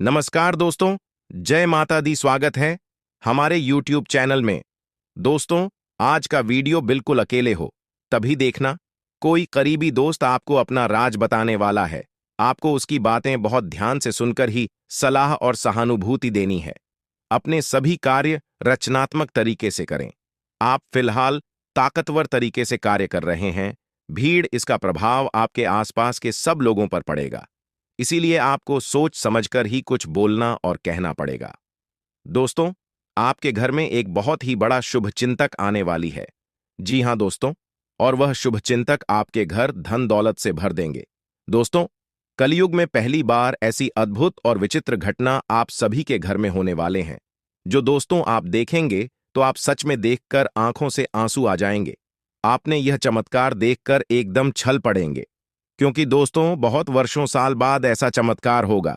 नमस्कार दोस्तों, जय माता दी। स्वागत है हमारे YouTube चैनल में। दोस्तों, आज का वीडियो बिल्कुल अकेले हो तभी देखना। कोई करीबी दोस्त आपको अपना राज बताने वाला है। आपको उसकी बातें बहुत ध्यान से सुनकर ही सलाह और सहानुभूति देनी है। अपने सभी कार्य रचनात्मक तरीके से करें। आप फिलहाल ताकतवर तरीके से कार्य कर रहे हैं। भीड़, इसका प्रभाव आपके आसपास के सब लोगों पर पड़ेगा। इसीलिए आपको सोच समझकर ही कुछ बोलना और कहना पड़ेगा। दोस्तों, आपके घर में एक बहुत ही बड़ा शुभचिंतक आने वाली है। जी हां दोस्तों, और वह शुभचिंतक आपके घर धन दौलत से भर देंगे। दोस्तों, कलयुग में पहली बार ऐसी अद्भुत और विचित्र घटना आप सभी के घर में होने वाले हैं, जो दोस्तों आप देखेंगे तो आप सच में देखकर आंखों से आंसू आ जाएंगे। आपने यह चमत्कार देखकर एकदम छल पड़ेंगे, क्योंकि दोस्तों बहुत वर्षों साल बाद ऐसा चमत्कार होगा।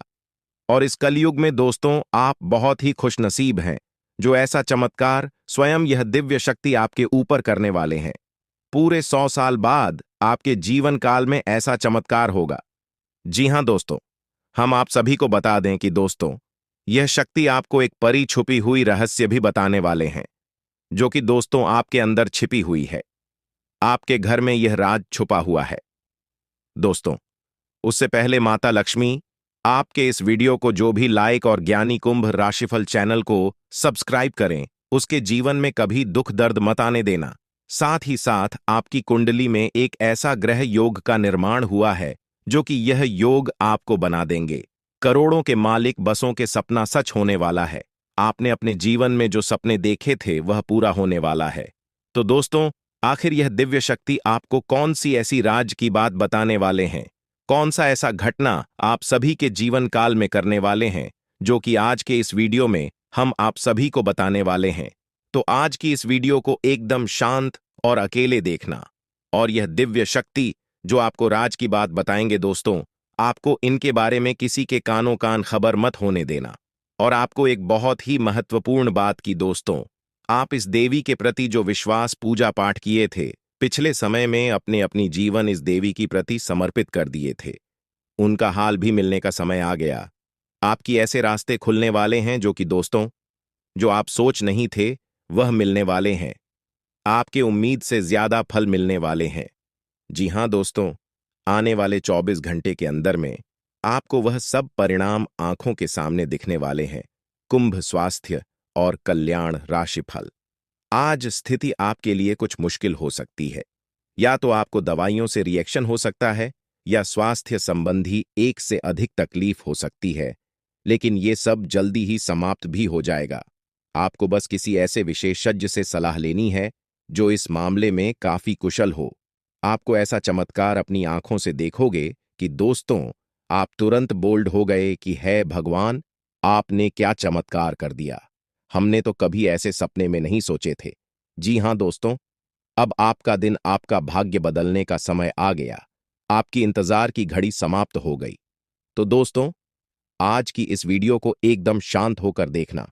और इस कलयुग में दोस्तों आप बहुत ही खुशनसीब हैं, जो ऐसा चमत्कार स्वयं यह दिव्य शक्ति आपके ऊपर करने वाले हैं। पूरे 100 साल बाद आपके जीवन काल में ऐसा चमत्कार होगा। जी हां दोस्तों, हम आप सभी को बता दें कि दोस्तों यह शक्ति आपको एक परी छुपी हुई रहस्य भी बताने वाले हैं, जो कि दोस्तों आपके अंदर छिपी हुई है। आपके घर में यह राज छुपा हुआ है। दोस्तों, उससे पहले माता लक्ष्मी आपके इस वीडियो को जो भी लाइक और ज्ञानी कुंभ राशिफल चैनल को सब्सक्राइब करें, उसके जीवन में कभी दुख दर्द मत आने देना। साथ ही साथ आपकी कुंडली में एक ऐसा ग्रह योग का निर्माण हुआ है, जो कि यह योग आपको बना देंगे करोड़ों के मालिक। बसों के सपना सच होने वाला है। आपने अपने जीवन में जो सपने देखे थे वह पूरा होने वाला है। तो दोस्तों, आखिर यह दिव्य शक्ति आपको कौन सी ऐसी राज की बात बताने वाले हैं, कौन सा ऐसा घटना आप सभी के जीवन काल में करने वाले हैं, जो कि आज के इस वीडियो में हम आप सभी को बताने वाले हैं। तो आज की इस वीडियो को एकदम शांत और अकेले देखना। और यह दिव्य शक्ति जो आपको राज की बात बताएंगे दोस्तों, आपको इनके बारे में किसी के कानों कान खबर मत होने देना। और आपको एक बहुत ही महत्वपूर्ण बात की दोस्तों, आप इस देवी के प्रति जो विश्वास पूजा पाठ किए थे, पिछले समय में अपने अपनी जीवन इस देवी की प्रति समर्पित कर दिए थे, उनका हाल भी मिलने का समय आ गया। आपकी ऐसे रास्ते खुलने वाले हैं जो कि दोस्तों, जो आप सोच नहीं थे वह मिलने वाले हैं। आपके उम्मीद से ज्यादा फल मिलने वाले हैं। जी हां दोस्तों, आने वाले 24 घंटे के अंदर में आपको वह सब परिणाम आंखों के सामने दिखने वाले हैं। कुंभ स्वास्थ्य और कल्याण राशिफल। आज स्थिति आपके लिए कुछ मुश्किल हो सकती है। या तो आपको दवाइयों से रिएक्शन हो सकता है, या स्वास्थ्य संबंधी एक से अधिक तकलीफ हो सकती है, लेकिन ये सब जल्दी ही समाप्त भी हो जाएगा। आपको बस किसी ऐसे विशेषज्ञ से सलाह लेनी है जो इस मामले में काफी कुशल हो। आपको ऐसा चमत्कार अपनी आंखों से देखोगे कि दोस्तों आप तुरंत बोल्ड हो गए कि है भगवान, आपने क्या चमत्कार कर दिया। हमने तो कभी ऐसे सपने में नहीं सोचे थे। जी हां दोस्तों, अब आपका दिन, आपका भाग्य बदलने का समय आ गया। आपकी इंतजार की घड़ी समाप्त हो गई। तो दोस्तों, आज की इस वीडियो को एकदम शांत होकर देखना।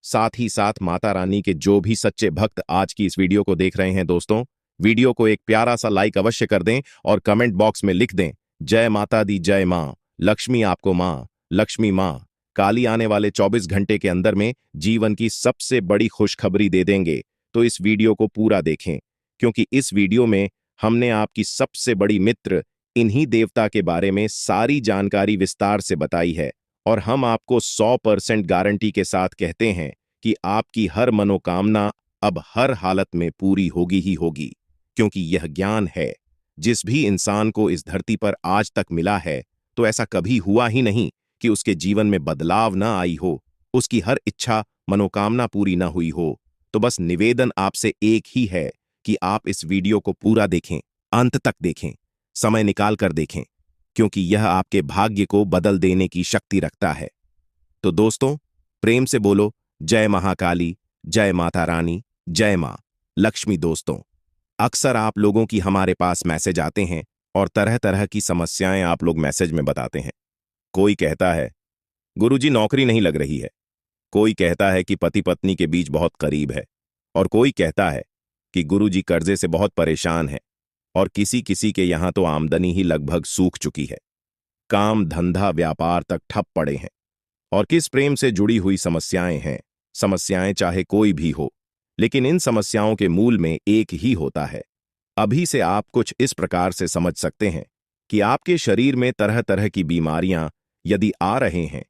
साथ ही साथ माता रानी के जो भी सच्चे भक्त आज की इस वीडियो को देख रहे हैं दोस्तों, वीडियो को एक प्यारा सा लाइक अवश्य कर दें और कमेंट बॉक्स में लिख दें, जय माता दी, जय मां लक्ष्मी, आपको मां लक्ष्मी, मां काली आने वाले 24 घंटे के अंदर में जीवन की सबसे बड़ी खुशखबरी दे देंगे। तो इस वीडियो को पूरा देखें, क्योंकि इस वीडियो में हमने आपकी सबसे बड़ी मित्र इन्हीं देवता के बारे में सारी जानकारी विस्तार से बताई है। और हम आपको 100% गारंटी के साथ कहते हैं कि आपकी हर मनोकामना अब हर हालत में पूरी होगी ही होगी, क्योंकि यह ज्ञान है जिस भी इंसान को इस धरती पर आज तक मिला है, तो ऐसा कभी हुआ ही नहीं कि उसके जीवन में बदलाव ना आई हो, उसकी हर इच्छा मनोकामना पूरी ना हुई हो। तो बस निवेदन आपसे एक ही है कि आप इस वीडियो को पूरा देखें, अंत तक देखें, समय निकाल कर देखें, क्योंकि यह आपके भाग्य को बदल देने की शक्ति रखता है। तो दोस्तों, प्रेम से बोलो, जय महाकाली, जय माता रानी, जय मां लक्ष्मी। दोस्तों, अक्सर आप लोगों की हमारे पास मैसेज आते हैं और तरह तरह की समस्याएं आप लोग मैसेज में बताते हैं। कोई कहता है गुरुजी नौकरी नहीं लग रही है, कोई कहता है कि पति पत्नी के बीच बहुत करीब है, और कोई कहता है कि गुरुजी कर्जे से बहुत परेशान है, और किसी किसी के यहां तो आमदनी ही लगभग सूख चुकी है। काम धंधा व्यापार तक ठप पड़े हैं। और किस प्रेम से जुड़ी हुई समस्याएं हैं। समस्याएं चाहे कोई भी हो, लेकिन इन समस्याओं के मूल में एक ही होता है। अभी से आप कुछ इस प्रकार से समझ सकते हैं कि आपके शरीर में तरह तरह की बीमारियां यदि आ रहे हैं,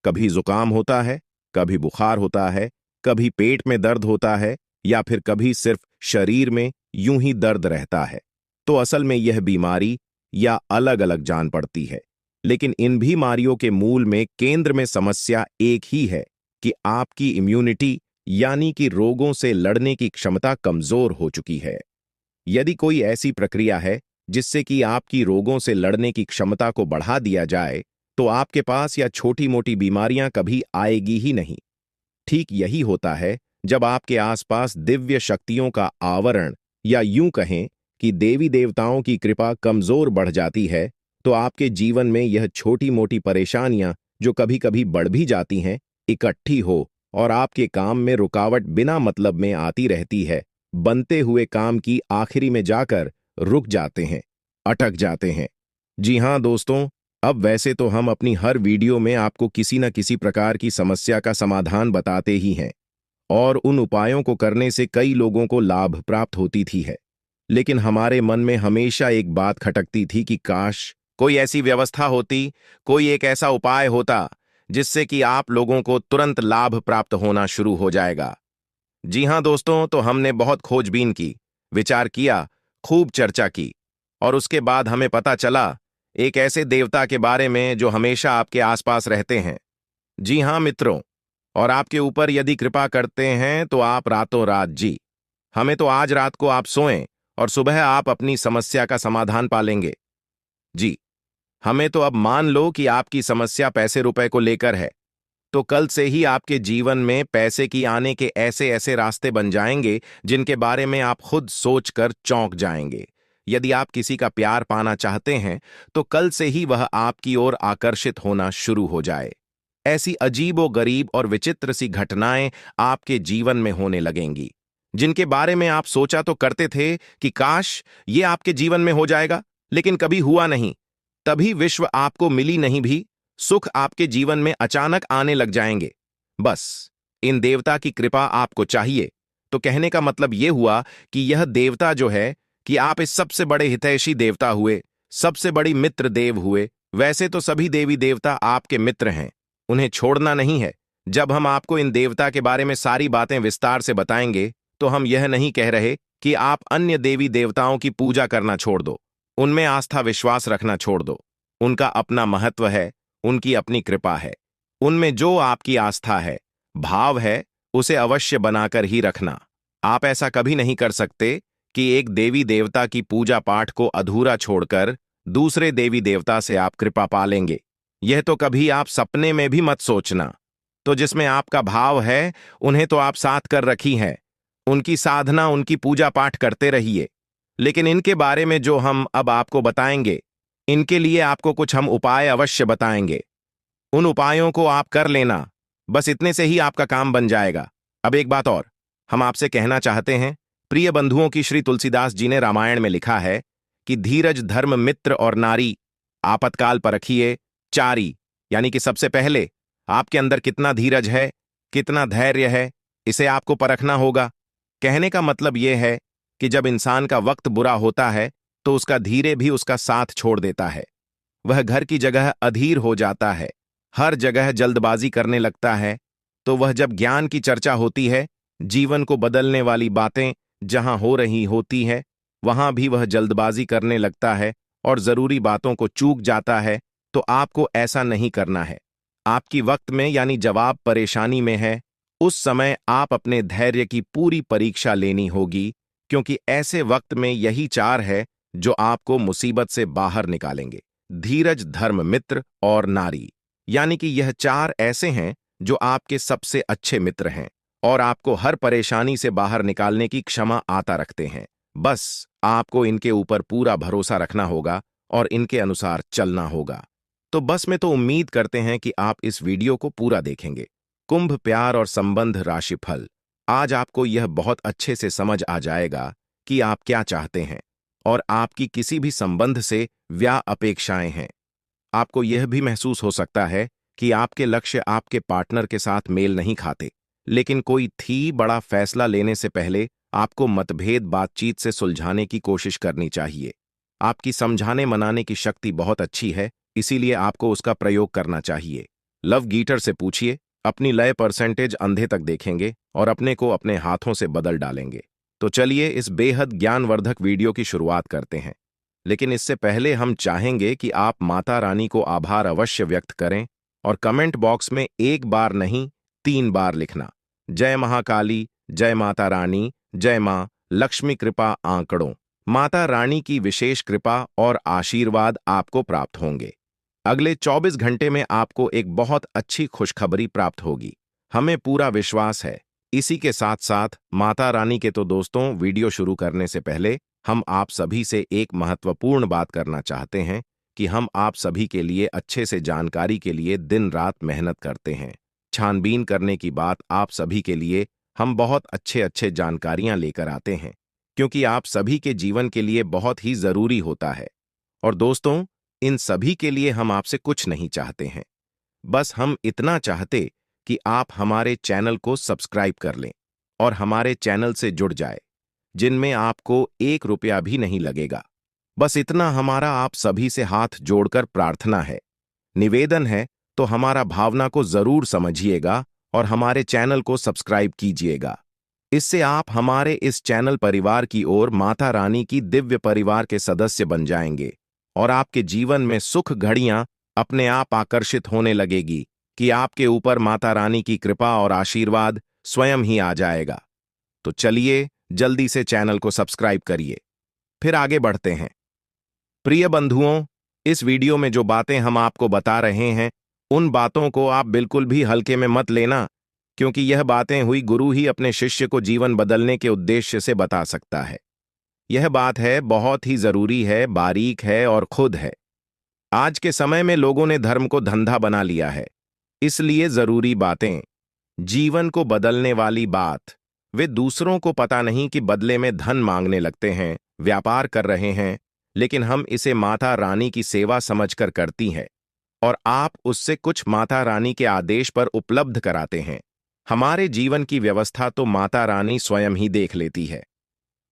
कभी जुकाम होता है, कभी बुखार होता है, कभी पेट में दर्द होता है, या फिर कभी सिर्फ शरीर में यूं ही दर्द रहता है, तो असल में यह बीमारी या अलग अलग जान पड़ती है। लेकिन इन बीमारियों के मूल में, केंद्र में समस्या एक ही है कि आपकी इम्यूनिटी यानी कि रोगों से लड़ने की क्षमता कमजोर हो चुकी है। यदि कोई ऐसी प्रक्रिया है जिससे कि आपकी रोगों से लड़ने की क्षमता को बढ़ा दिया जाए, तो आपके पास या छोटी मोटी बीमारियां कभी आएगी ही नहीं। ठीक यही होता है जब आपके आसपास दिव्य शक्तियों का आवरण, या यूं कहें कि देवी देवताओं की कृपा कमजोर बढ़ जाती है, तो आपके जीवन में यह छोटी मोटी परेशानियां, जो कभी कभी बढ़ भी जाती हैं, इकट्ठी हो और आपके काम में रुकावट बिना मतलब में आती रहती है। बनते हुए काम की आखिरी में जाकर रुक जाते हैं, अटक जाते हैं। जी हां दोस्तों, अब वैसे तो हम अपनी हर वीडियो में आपको किसी न किसी प्रकार की समस्या का समाधान बताते ही हैं, और उन उपायों को करने से कई लोगों को लाभ प्राप्त होती थी है। लेकिन हमारे मन में हमेशा एक बात खटकती थी कि काश कोई ऐसी व्यवस्था होती, कोई एक ऐसा उपाय होता जिससे कि आप लोगों को तुरंत लाभ प्राप्त होना शुरू हो जाएगा। जी हां दोस्तों, तो हमने बहुत खोजबीन की, विचार किया, खूब चर्चा की, और उसके बाद हमें पता चला एक ऐसे देवता के बारे में जो हमेशा आपके आसपास रहते हैं। जी हां मित्रों, और आपके ऊपर यदि कृपा करते हैं तो आप रातों रात, जी हमें तो आज रात को आप सोएं और सुबह आप अपनी समस्या का समाधान पालेंगे। जी, हमें तो अब मान लो कि आपकी समस्या पैसे रुपए को लेकर है, तो कल से ही आपके जीवन में पैसे की आने के ऐसे ऐसे रास्ते बन जाएंगे जिनके बारे में आप खुद सोचकर चौंक जाएंगे। यदि आप किसी का प्यार पाना चाहते हैं, तो कल से ही वह आपकी ओर आकर्षित होना शुरू हो जाए। ऐसी अजीबो गरीब और विचित्र सी घटनाएं आपके जीवन में होने लगेंगी, जिनके बारे में आप सोचा तो करते थे कि काश ये आपके जीवन में हो जाएगा, लेकिन कभी हुआ नहीं। तभी विश्व आपको मिली नहीं भी, सुख आपके जीवन में अचानक आने लग जाएंगे। बस इन देवता की कृपा आपको चाहिए। तो कहने का मतलब यह हुआ कि यह देवता जो है, कि आप इस सबसे बड़े हितैषी देवता हुए, सबसे बड़ी मित्र देव हुए। वैसे तो सभी देवी देवता आपके मित्र हैं, उन्हें छोड़ना नहीं है। जब हम आपको इन देवता के बारे में सारी बातें विस्तार से बताएंगे, तो हम यह नहीं कह रहे कि आप अन्य देवी देवताओं की पूजा करना छोड़ दो, उनमें आस्था विश्वास रखना छोड़ दो। उनका अपना महत्व है, उनकी अपनी कृपा है। उनमें जो आपकी आस्था है, भाव है, उसे अवश्य बनाकर ही रखना। आप ऐसा कभी नहीं कर सकते कि एक देवी देवता की पूजा पाठ को अधूरा छोड़कर दूसरे देवी देवता से आप कृपा पालेंगे। यह तो कभी आप सपने में भी मत सोचना। तो जिसमें आपका भाव है, उन्हें तो आप साथ कर रखी है, उनकी साधना, उनकी पूजा पाठ करते रहिए। लेकिन इनके बारे में जो हम अब आपको बताएंगे, इनके लिए आपको कुछ हम उपाय अवश्य बताएंगे। उन उपायों को आप कर लेना, बस इतने से ही आपका काम बन जाएगा। अब एक बात और हम आपसे कहना चाहते हैं। प्रिय बंधुओं की श्री तुलसीदास जी ने रामायण में लिखा है कि धीरज धर्म मित्र और नारी आपातकाल परखिए चारी, यानी कि सबसे पहले आपके अंदर कितना धीरज है, कितना धैर्य है, इसे आपको परखना होगा। कहने का मतलब यह है कि जब इंसान का वक्त बुरा होता है, तो उसका धीरे भी उसका साथ छोड़ देता है। वह घर की जगह अधीर हो जाता है, हर जगह जल्दबाजी करने लगता है। तो वह जब ज्ञान की चर्चा होती है, जीवन को बदलने वाली बातें जहां हो रही होती है, वहां भी वह जल्दबाजी करने लगता है और जरूरी बातों को चूक जाता है। तो आपको ऐसा नहीं करना है। आपकी वक्त में, यानी जवाब परेशानी में है, उस समय आप अपने धैर्य की पूरी परीक्षा लेनी होगी, क्योंकि ऐसे वक्त में यही चार है जो आपको मुसीबत से बाहर निकालेंगे। धीरज धर्म मित्र और नारी, यानी कि यह चार ऐसे हैं जो आपके सबसे अच्छे मित्र हैं और आपको हर परेशानी से बाहर निकालने की क्षमा आता रखते हैं। बस आपको इनके ऊपर पूरा भरोसा रखना होगा और इनके अनुसार चलना होगा। तो बस मैं तो उम्मीद करते हैं कि आप इस वीडियो को पूरा देखेंगे। कुंभ प्यार और संबंध राशिफल। आज आपको यह बहुत अच्छे से समझ आ जाएगा कि आप क्या चाहते हैं और आपकी किसी भी संबंध से क्या अपेक्षाएं हैं। आपको यह भी महसूस हो सकता है कि आपके लक्ष्य आपके पार्टनर के साथ मेल नहीं खाते, लेकिन कोई थी बड़ा फैसला लेने से पहले आपको मतभेद बातचीत से सुलझाने की कोशिश करनी चाहिए। आपकी समझाने मनाने की शक्ति बहुत अच्छी है, इसीलिए आपको उसका प्रयोग करना चाहिए। लव गीटर से पूछिए, अपनी लय परसेंटेज अंधे तक देखेंगे और अपने को अपने हाथों से बदल डालेंगे। तो चलिए इस बेहद ज्ञानवर्धक वीडियो की शुरुआत करते हैं। लेकिन इससे पहले हम चाहेंगे कि आप माता रानी को आभार अवश्य व्यक्त करें और कमेंट बॉक्स में एक बार नहीं 3 बार लिखना। जय महाकाली, जय माता रानी, जय मां लक्ष्मी कृपा आंकड़ों। माता रानी की विशेष कृपा और आशीर्वाद आपको प्राप्त होंगे। अगले 24 घंटे में आपको एक बहुत अच्छी खुशखबरी प्राप्त होगी, हमें पूरा विश्वास है। इसी के साथ साथ माता रानी के तो दोस्तों, वीडियो शुरू करने से पहले हम आप सभी से एक महत्वपूर्ण बात करना चाहते हैं कि हम आप सभी के लिए अच्छे से जानकारी के लिए दिन रात मेहनत करते हैं। छानबीन करने की बात आप सभी के लिए हम बहुत अच्छे जानकारियां लेकर आते हैं, क्योंकि आप सभी के जीवन के लिए बहुत ही जरूरी होता है। और दोस्तों, इन सभी के लिए हम आपसे कुछ नहीं चाहते हैं, बस हम इतना चाहते कि आप हमारे चैनल को सब्सक्राइब कर लें और हमारे चैनल से जुड़ जाए, जिनमें आपको 1 रुपया भी नहीं लगेगा। बस इतना हमारा आप सभी से हाथ जोड़कर प्रार्थना है, निवेदन है। तो हमारा भावना को जरूर समझिएगा और हमारे चैनल को सब्सक्राइब कीजिएगा। इससे आप हमारे इस चैनल परिवार की ओर माता रानी की दिव्य परिवार के सदस्य बन जाएंगे और आपके जीवन में सुख घड़ियां अपने आप आकर्षित होने लगेगी कि आपके ऊपर माता रानी की कृपा और आशीर्वाद स्वयं ही आ जाएगा। तो चलिए जल्दी से चैनल को सब्सक्राइब करिए, फिर आगे बढ़ते हैं। प्रिय बंधुओं, इस वीडियो में जो बातें हम आपको बता रहे हैं, उन बातों को आप बिल्कुल भी हल्के में मत लेना, क्योंकि यह बातें हुई गुरु ही अपने शिष्य को जीवन बदलने के उद्देश्य से बता सकता है। यह बात है, बहुत ही जरूरी है, बारीक है और खुद है। आज के समय में लोगों ने धर्म को धंधा बना लिया है, इसलिए जरूरी बातें, जीवन को बदलने वाली बात, वे दूसरों को पता नहीं कि बदले में धन मांगने लगते हैं, व्यापार कर रहे हैं, लेकिन हम इसे माता रानी की सेवा समझकर करती हैं और आप उससे कुछ माता रानी के आदेश पर उपलब्ध कराते हैं। हमारे जीवन की व्यवस्था तो माता रानी स्वयं ही देख लेती है,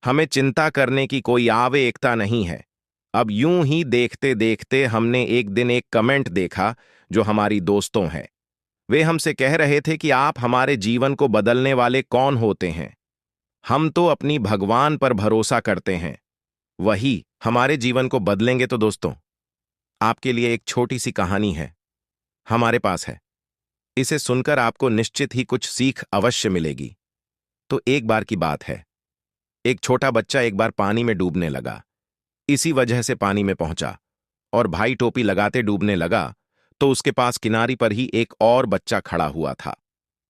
हमें चिंता करने की कोई आवश्यकता नहीं है। अब यूं ही देखते देखते हमने एक दिन एक कमेंट देखा जो हमारी दोस्तों हैं। वे हमसे कह रहे थे कि आप हमारे जीवन को बदलने वाले कौन होते हैं? हम तो अपनी भगवान पर भरोसा करते हैं, वही हमारे जीवन को बदलेंगे। तो दोस्तों, आपके लिए एक छोटी सी कहानी है, हमारे पास है। इसे सुनकर आपको निश्चित ही कुछ सीख अवश्य मिलेगी। तो एक बार की बात है, एक छोटा बच्चा एक बार पानी में डूबने लगा। इसी वजह से पानी में पहुंचा और भाई टोपी लगाते डूबने लगा, तो उसके पास किनारे पर ही एक और बच्चा खड़ा हुआ था।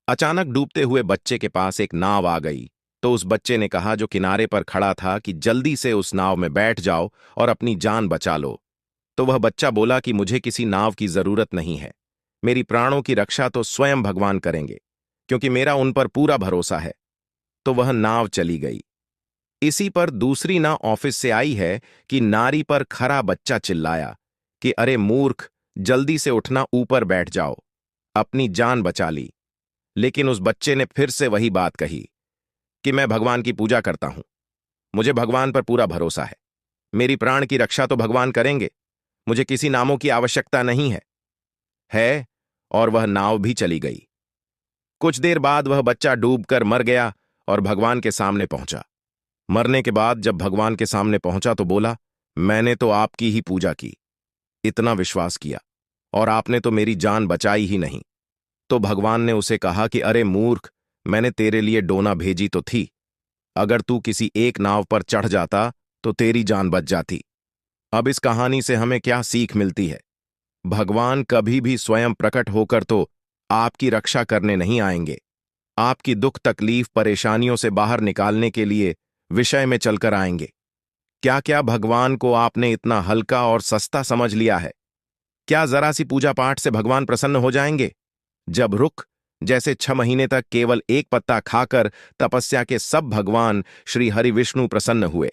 अचानक डूबते हुए बच्चे के पास एक नाव आ गई, तो उस बच्चे ने कहा जो किनारे पर खड़ा था कि जल्दी से उस नाव में बैठ जाओ और अपनी जान बचा लो। तो वह बच्चा बोला कि मुझे किसी नाव की जरूरत नहीं है, मेरी प्राणों की रक्षा तो स्वयं भगवान करेंगे, क्योंकि मेरा उन पर पूरा भरोसा है। तो वह नाव चली गई। इसी पर दूसरी नाव ऑफिस से आई है कि नारी पर खरा बच्चा चिल्लाया कि अरे मूर्ख, जल्दी से उठना, ऊपर बैठ जाओ, अपनी जान बचा ली। लेकिन उस बच्चे ने फिर से वही बात कही कि मैं भगवान की पूजा करता हूं, मुझे भगवान पर पूरा भरोसा है, मेरी प्राण की रक्षा तो भगवान करेंगे, मुझे किसी नामों की आवश्यकता नहीं है। और वह नाव भी चली गई। कुछ देर बाद वह बच्चा डूबकर मर गया और भगवान के सामने पहुंचा। मरने के बाद जब भगवान के सामने पहुंचा तो बोला, मैंने तो आपकी ही पूजा की, इतना विश्वास किया, और आपने तो मेरी जान बचाई ही नहीं। तो भगवान ने उसे कहा कि अरे मूर्ख, मैंने तेरे लिए डोना भेजी तो थी, अगर तू किसी एक नाव पर चढ़ जाता तो तेरी जान बच जाती। अब इस कहानी से हमें क्या सीख मिलती है? भगवान कभी भी स्वयं प्रकट होकर तो आपकी रक्षा करने नहीं आएंगे, आपकी दुख तकलीफ परेशानियों से बाहर निकालने के लिए विषय में चलकर आएंगे। क्या क्या भगवान को आपने इतना हल्का और सस्ता समझ लिया है? क्या जरा सी पूजा पाठ से भगवान प्रसन्न हो जाएंगे? जब रुख जैसे 6 महीने तक केवल एक पत्ता खाकर तपस्या के सब भगवान श्री हरि विष्णु प्रसन्न हुए।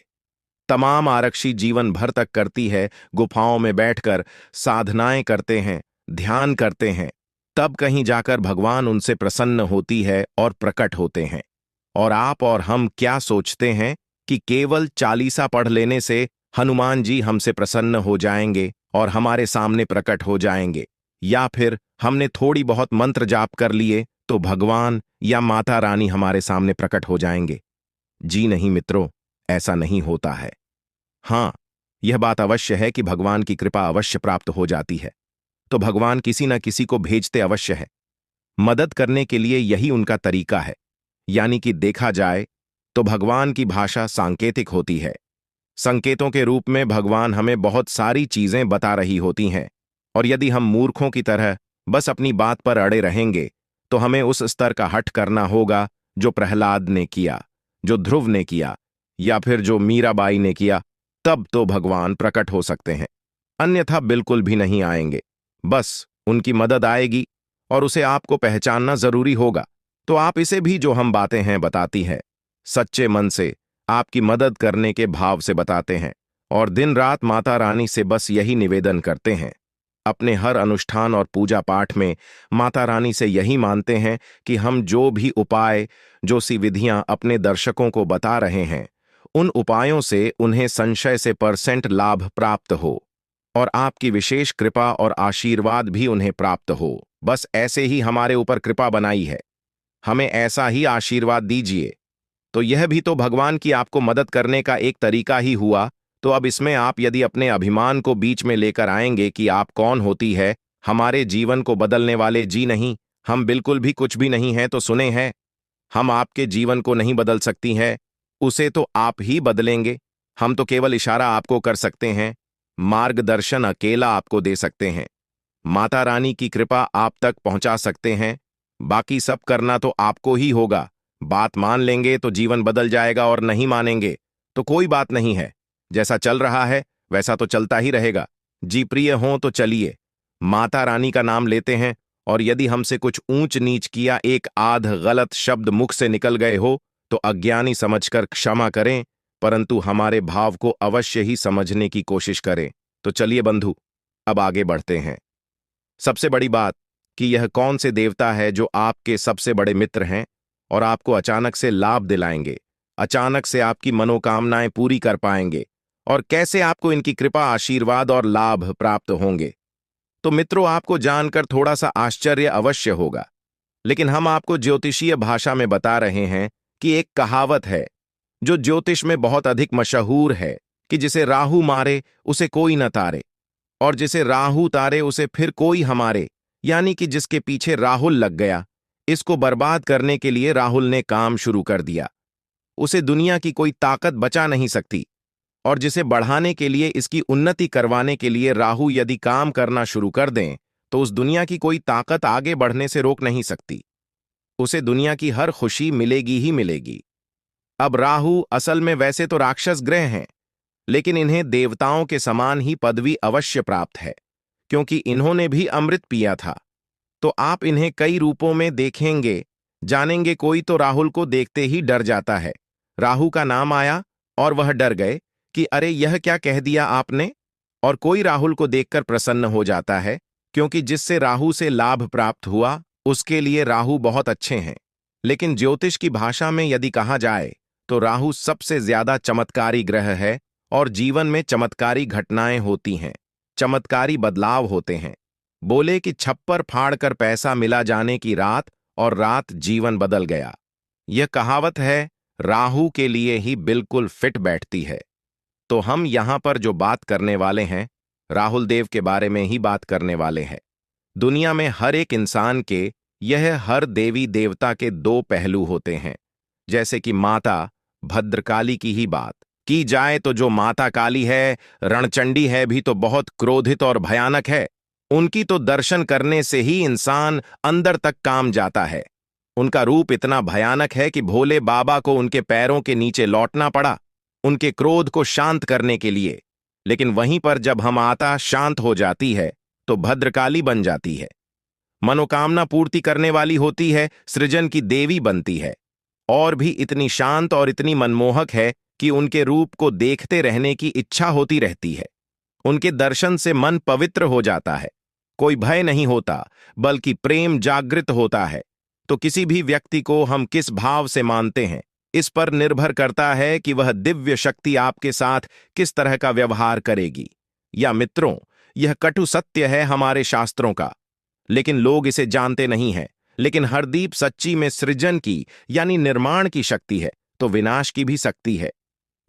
तमाम आरक्षी जीवन भर तक करती है, गुफाओं में बैठकर साधनाएं करते हैं, ध्यान करते हैं, तब कहीं जाकर भगवान उनसे प्रसन्न होती है और प्रकट होते हैं। और आप और हम क्या सोचते हैं कि केवल चालीसा पढ़ लेने से हनुमान जी हमसे प्रसन्न हो जाएंगे और हमारे सामने प्रकट हो जाएंगे, या फिर हमने थोड़ी बहुत मंत्र जाप कर लिए तो भगवान या माता रानी हमारे सामने प्रकट हो जाएंगे? जी नहीं मित्रों, ऐसा नहीं होता है। हाँ, यह बात अवश्य है कि भगवान की कृपा अवश्य प्राप्त हो जाती है, तो भगवान किसी न किसी को भेजते अवश्य है। मदद करने के लिए यही उनका तरीका है। यानी कि देखा जाए तो भगवान की भाषा सांकेतिक होती है। संकेतों के रूप में भगवान हमें बहुत सारी चीजें बता रही होती हैं, और यदि हम मूर्खों की तरह बस अपनी बात पर अड़े रहेंगे तो हमें उस स्तर का हठ करना होगा जो प्रहलाद ने किया, जो ध्रुव ने किया, या फिर जो मीराबाई ने किया। तब तो भगवान प्रकट हो सकते हैं, अन्यथा बिल्कुल भी नहीं आएंगे। बस उनकी मदद आएगी और उसे आपको पहचानना जरूरी होगा। तो आप इसे भी जो हम बातें हैं बताती हैं, सच्चे मन से आपकी मदद करने के भाव से बताते हैं, और दिन रात माता रानी से बस यही निवेदन करते हैं। अपने हर अनुष्ठान और पूजा पाठ में माता रानी से यही मानते हैं कि हम जो भी उपाय, जो सी विधियां अपने दर्शकों को बता रहे हैं, उन उपायों से उन्हें संशय से % लाभ प्राप्त हो, और आपकी विशेष कृपा और आशीर्वाद भी उन्हें प्राप्त हो। बस ऐसे ही हमारे ऊपर कृपा बनाई है, हमें ऐसा ही आशीर्वाद दीजिए। तो यह भी तो भगवान की आपको मदद करने का एक तरीका ही हुआ। तो अब इसमें आप यदि अपने अभिमान को बीच में लेकर आएंगे कि आप कौन होती है हमारे जीवन को बदलने वाले, जी नहीं, हम बिल्कुल भी कुछ भी नहीं हैं। तो सुने हैं, हम आपके जीवन को नहीं बदल सकती हैं, उसे तो आप ही बदलेंगे। हम तो केवल इशारा आपको कर सकते हैं, मार्गदर्शन अकेला आपको दे सकते हैं, माता रानी की कृपा आप तक पहुंचा सकते हैं। बाकी सब करना तो आपको ही होगा। बात मान लेंगे तो जीवन बदल जाएगा, और नहीं मानेंगे तो कोई बात नहीं है। जैसा चल रहा है वैसा तो चलता ही रहेगा। जी प्रिय हों तो चलिए, माता रानी का नाम लेते हैं, और यदि हमसे कुछ ऊंच नीच किया, एक आध गलत शब्द मुख से निकल गए हो तो अज्ञानी समझकर क्षमा करें, परंतु हमारे भाव को अवश्य ही समझने की कोशिश करें। तो चलिए बंधु, अब आगे बढ़ते हैं। सबसे बड़ी बात कि यह कौन से देवता है जो आपके सबसे बड़े मित्र हैं और आपको अचानक से लाभ दिलाएंगे, अचानक से आपकी मनोकामनाएं पूरी कर पाएंगे, और कैसे आपको इनकी कृपा, आशीर्वाद और लाभ प्राप्त होंगे। तो मित्रों, आपको जानकर थोड़ा सा आश्चर्य अवश्य होगा, लेकिन हम आपको ज्योतिषीय भाषा में बता रहे हैं कि एक कहावत है जो ज्योतिष में बहुत अधिक मशहूर है कि जिसे राहु मारे उसे कोई न तारे, और जिसे राहु तारे उसे फिर कोई हमारे। यानी कि जिसके पीछे राहुल लग गया, इसको बर्बाद करने के लिए राहुल ने काम शुरू कर दिया, उसे दुनिया की कोई ताकत बचा नहीं सकती। और जिसे बढ़ाने के लिए, इसकी उन्नति करवाने के लिए राहु यदि काम करना शुरू कर दें तो उस दुनिया की कोई ताकत आगे बढ़ने से रोक नहीं सकती। उसे दुनिया की हर खुशी मिलेगी ही मिलेगी। अब राहु असल में वैसे तो राक्षस ग्रह हैं, लेकिन इन्हें देवताओं के समान ही पदवी अवश्य प्राप्त है, क्योंकि इन्होंने भी अमृत पिया था। तो आप इन्हें कई रूपों में देखेंगे, जानेंगे। कोई तो राहुल को देखते ही डर जाता है। राहु का नाम आया और वह डर गए कि अरे यह क्या कह दिया आपने। और कोई राहुल को देखकर प्रसन्न हो जाता है, क्योंकि जिससे राहु से लाभ प्राप्त हुआ उसके लिए राहु बहुत अच्छे हैं। लेकिन ज्योतिष की भाषा में यदि कहा जाए तो राहु सबसे ज्यादा चमत्कारी ग्रह है, और जीवन में चमत्कारी घटनाएं होती हैं, चमत्कारी बदलाव होते हैं। बोले कि छप्पर फाड़ कर पैसा मिला जाने की रात, और रात जीवन बदल गया। यह कहावत है, राहु के लिए ही बिल्कुल फिट बैठती है। तो हम यहां पर जो बात करने वाले हैं, राहुल देव के बारे में ही बात करने वाले हैं। दुनिया में हर एक इंसान के, यह हर देवी देवता के दो पहलू होते हैं। जैसे कि माता भद्रकाली की ही बात की जाए तो जो माता काली है, रणचंडी है, भी तो बहुत क्रोधित और भयानक है। उनकी तो दर्शन करने से ही इंसान अंदर तक काम जाता है। उनका रूप इतना भयानक है कि भोले बाबा को उनके पैरों के नीचे लौटना पड़ा उनके क्रोध को शांत करने के लिए। लेकिन वहीं पर जब हम माता शांत हो जाती है तो भद्रकाली बन जाती है, मनोकामना पूर्ति करने वाली होती है, सृजन की देवी बनती है, और भी इतनी शांत और इतनी मनमोहक है कि उनके रूप को देखते रहने की इच्छा होती रहती है। उनके दर्शन से मन पवित्र हो जाता है। कोई भय नहीं होता, बल्कि प्रेम जागृत होता है। तो किसी भी व्यक्ति को हम किस भाव से मानते हैं, इस पर निर्भर करता है कि वह दिव्य शक्ति आपके साथ किस तरह का व्यवहार करेगी। या मित्रों, यह कटु सत्य है हमारे शास्त्रों का, लेकिन लोग इसे जानते नहीं हैं। लेकिन हरदीप सच्ची में सृजन की यानी निर्माण की शक्ति है, तो विनाश की भी शक्ति है।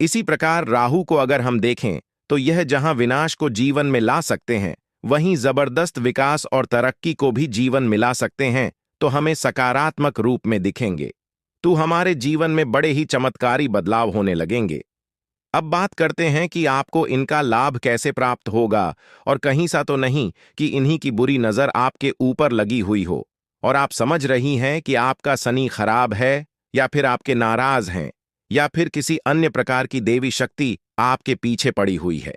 इसी प्रकार राहु को अगर हम देखें तो यह जहां विनाश को जीवन में ला सकते हैं, वहीं जबरदस्त विकास और तरक्की को भी जीवन मिला सकते हैं, तो हमें सकारात्मक रूप में दिखेंगे। तो हमारे जीवन में बड़े ही चमत्कारी बदलाव होने लगेंगे। अब बात करते हैं कि आपको इनका लाभ कैसे प्राप्त होगा, और कहीं सा तो नहीं कि इन्हीं की बुरी नजर आपके ऊपर लगी हुई हो और आप समझ रही हैं कि आपका शनि खराब है, या फिर आपके नाराज हैं, या फिर किसी अन्य प्रकार की देवी शक्ति आपके पीछे पड़ी हुई है।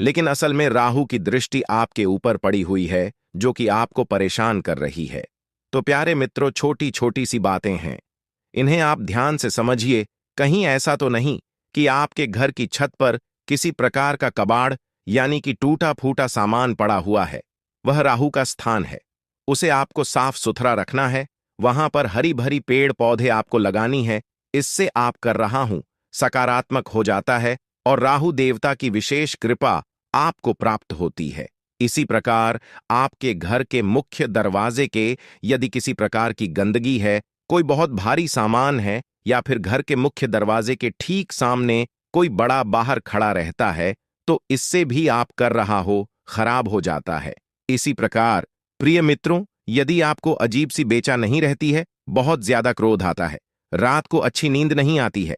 लेकिन असल में राहु की दृष्टि आपके ऊपर पड़ी हुई है, जो कि आपको परेशान कर रही है। तो प्यारे मित्रों, छोटी छोटी सी बातें हैं, इन्हें आप ध्यान से समझिए। कहीं ऐसा तो नहीं कि आपके घर की छत पर किसी प्रकार का कबाड़ यानी कि टूटा फूटा सामान पड़ा हुआ है। वह राहु का स्थान है, उसे आपको साफ सुथरा रखना है। वहां पर हरी भरी पेड़ पौधे आपको लगानी है। इससे आप कर रहा हूं सकारात्मक हो जाता है और राहु देवता की विशेष कृपा आपको प्राप्त होती है। इसी प्रकार आपके घर के मुख्य दरवाजे के यदि किसी प्रकार की गंदगी है, कोई बहुत भारी सामान है, या फिर घर के मुख्य दरवाजे के ठीक सामने कोई बड़ा बाहर खड़ा रहता है, तो इससे भी आप कर रहा हो खराब हो जाता है। इसी प्रकार प्रिय मित्रों, यदि आपको अजीब सी बेचा नहीं रहती है, बहुत ज्यादा क्रोध आता है, रात को अच्छी नींद नहीं आती है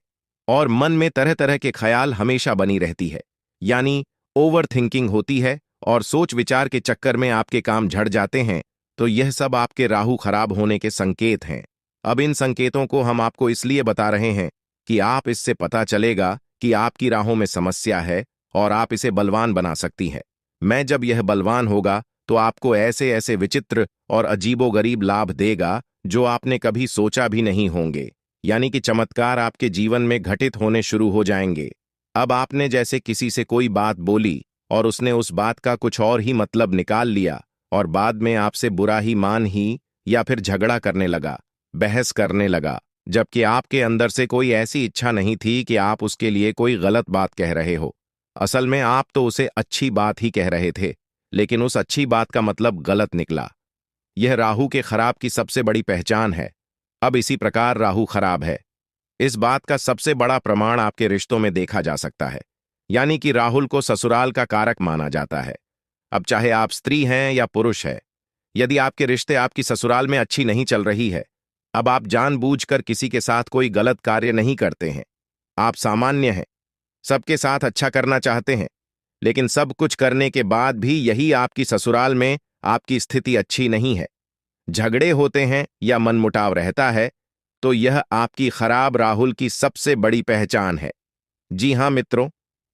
और मन में तरह तरह के ख्याल हमेशा बनी रहती है, यानी ओवर थिंकिंग होती है और सोच विचार के चक्कर में आपके काम झड़ जाते हैं, तो यह सब आपके राहु खराब होने के संकेत हैं। अब इन संकेतों को हम आपको इसलिए बता रहे हैं कि आप इससे पता चलेगा कि आपकी राहों में समस्या है और आप इसे बलवान बना सकती हैं। मैं जब यह बलवान होगा तो आपको ऐसे ऐसे विचित्र और अजीबोगरीब लाभ देगा जो आपने कभी सोचा भी नहीं होंगे, यानी कि चमत्कार आपके जीवन में घटित होने शुरू हो जाएंगे। अब आपने जैसे किसी से कोई बात बोली और उसने उस बात का कुछ और ही मतलब निकाल लिया और बाद में आपसे बुरा ही मान ही या फिर झगड़ा करने लगा, बहस करने लगा, जबकि आपके अंदर से कोई ऐसी इच्छा नहीं थी कि आप उसके लिए कोई गलत बात कह रहे हो। असल में आप तो उसे अच्छी बात ही कह रहे थे, लेकिन उस अच्छी बात का मतलब गलत निकला। यह राहु के खराब की सबसे बड़ी पहचान है। अब इसी प्रकार राहु खराब है, इस बात का सबसे बड़ा प्रमाण आपके रिश्तों में देखा जा सकता है, यानी कि राहुल को ससुराल का कारक माना जाता है। अब चाहे आप स्त्री हैं या पुरुष है, यदि आपके रिश्ते आपकी ससुराल में अच्छी नहीं चल रही है, अब आप जानबूझकर किसी के साथ कोई गलत कार्य नहीं करते हैं। आप सामान्य हैं, सबके साथ अच्छा करना चाहते हैं, लेकिन सब कुछ करने के बाद भी यही आपकी ससुराल में आपकी स्थिति अच्छी नहीं है, झगड़े होते हैं या मनमुटाव रहता है, तो यह आपकी खराब राहुल की सबसे बड़ी पहचान है। जी हां मित्रों,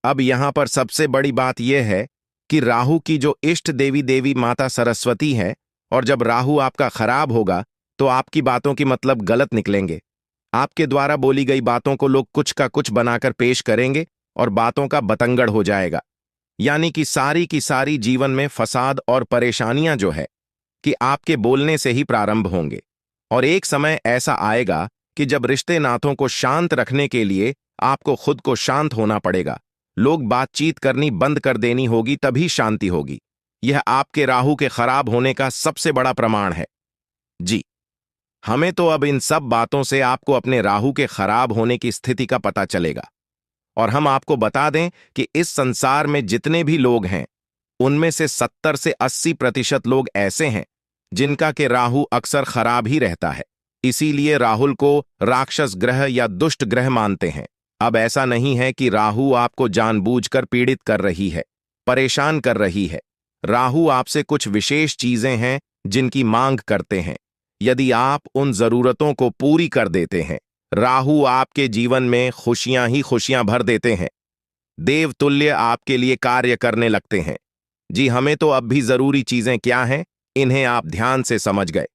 अब यहां पर सबसे बड़ी बात यह है कि राहु की जो इष्ट देवी देवी माता सरस्वती है, और जब राहु आपका खराब होगा तो आपकी बातों की मतलब गलत निकलेंगे। आपके द्वारा बोली गई बातों को लोग कुछ का कुछ बनाकर पेश करेंगे और बातों का बतंगड़ हो जाएगा, यानी कि सारी की सारी जीवन में फसाद और परेशानियां जो है कि आपके बोलने से ही प्रारंभ होंगे। और एक समय ऐसा आएगा कि जब रिश्ते नातों को शांत रखने के लिए आपको खुद को शांत होना पड़ेगा, लोग बातचीत करनी बंद कर देनी होगी, तभी शांति होगी। यह आपके राहु के खराब होने का सबसे बड़ा प्रमाण है। जी, हमें तो अब इन सब बातों से आपको अपने राहु के खराब होने की स्थिति का पता चलेगा। और हम आपको बता दें कि इस संसार में जितने भी लोग हैं, उनमें से 70 से 80% लोग ऐसे हैं जिनका के राहु अक्सर खराब ही रहता है। इसीलिए राहुल को राक्षस ग्रह या दुष्ट ग्रह मानते हैं। अब ऐसा नहीं है कि राहु आपको जानबूझकर पीड़ित कर रही है, परेशान कर रही है। राहु आपसे कुछ विशेष चीजें हैं जिनकी मांग करते हैं। यदि आप उन जरूरतों को पूरी कर देते हैं, राहु आपके जीवन में खुशियां ही खुशियां भर देते हैं, देवतुल्य आपके लिए कार्य करने लगते हैं। जी, हमें तो अब भी जरूरी चीजें क्या हैं, इन्हें आप ध्यान से समझ गए।